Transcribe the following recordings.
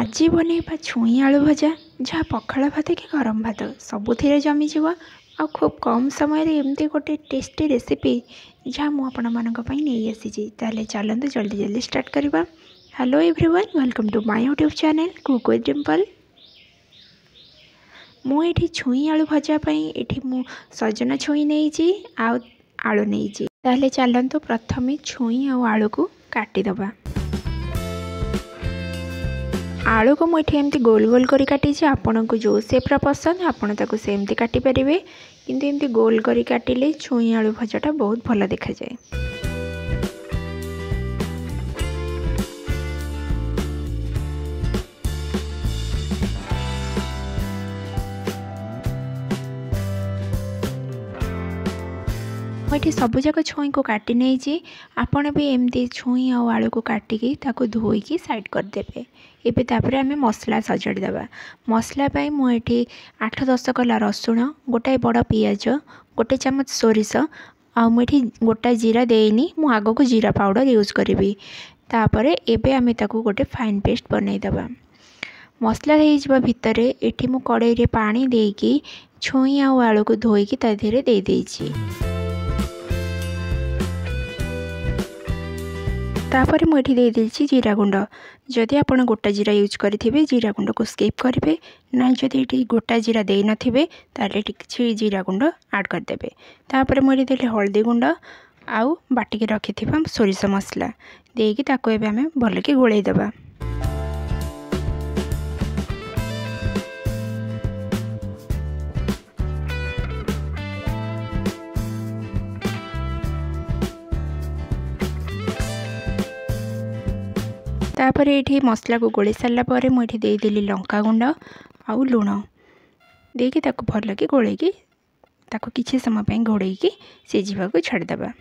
आज बनैबा छुई आलू भजा जहाँ पखाल भात कि गरम भात सबुथिरे जमीज आ खूब कम समय एमती गोटे टेस्टी रेसिपी जहाँ मुझे आसी चलते जल्दी जल्दी स्टार्ट करवा। Hello everyone, welcome to my YouTube channel cook with Dimple. मुझे छुई आलू भजापी ये मु सजना छुई नहीं आलू नहीं चलतु प्रथम छुई आलू को काटिदबा। आलू को मुझे एमती गोल गोल करी काटी आपन को जो सेप्रा पसंद आपड़ ताको सेमती काटी पारे, किंतु एमती गोल करी काटिले छुई आलू भजाटा बहुत भल देखा जाए। मुझे सबुजाक छुई को काटी नहीं आपड़ भी एमती छुई आ आलू को काटिकी ताको धोईकी साइड करदे। एबे तापर आमे मसला सजाड़ीदबा। मसला मुझे 8-10 कला रसुण, गोटाए बड़ पियाज, गोटे चामच सोरिष आ मुझे गोटा जीरा देनी, मु आग को जीरा पाउडर यूज करी। तापर एबे आमे ताको गोटे फाइन पेस्ट बनईदबा। मसला हो भितर एठी मु कड़ाई रे पानी देकी छुई आ आलू को धोईकी ता देहरे दे देइछि। तापर मुझे दे देइछि जीरा गुंड। जदि आपण गोटा जीरा यूज करेंगे जीरा गुंड को स्किप करेंगे ना, जदि ये गोटा जीरा दे नथिबे ताले किछि जीरा गुंड ऐड करदेबे। तापर मुझे देले हल्दी गुंड आउ बाटिके रखिथिबा सोरिष मसला देकी ताको एबे आमे भलके गोळेई देबा। तापर ये मसला को गोले सारा पर मुझे देदेली लंका गुंड आउ लुण देकी ताको भल कि गोलेकी ताको किछि समय पे घोड़ेकी सिझा को छाड़देबा।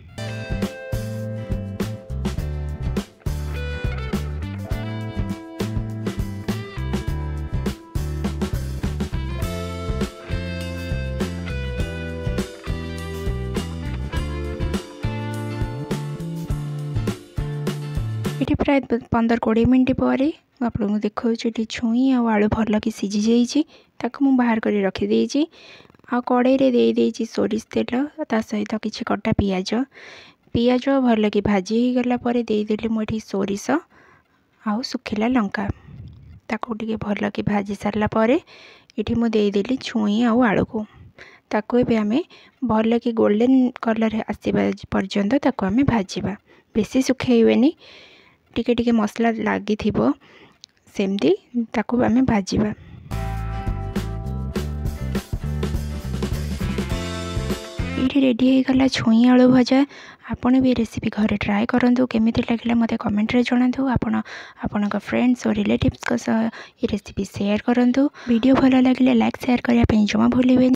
ये प्राय 15-20 मिनट पर आपको देखा छुई आ आलू भल कि सिझी जाइए ताको मु बाहर कर रखीदे। आ कड़ाई रे दे देइछि सोरिष तेल ता सहित किछि कटा पियाज भल कि भाजी गला पर देदेली मुझे सोरिष आउ सुखिला लंका ताको टिके भल कि भाजी सारा पर ये मु देदेली छुई आउ आलू को ताको एबे आमे भल कि गोल्डन कलर आसवा पर्यंत ताको आमे भाजिबा। बेसी सुखेइबेनी, टिके टिके मसला लगी सेमती ताको आमे भाजिबा। ये रेडी हो गला छुई आलू भजा। आपन भी रेसिपी घरे ट्राए करंतु, केमिति लागला मते कमेंट रे जणातु। आपन फ्रेंड्स और रिलेटिव्स को ये रेसिपी शेयर करंतु। वीडियो भल लगे लाइक शेयर करने जमा भूलिबेनी।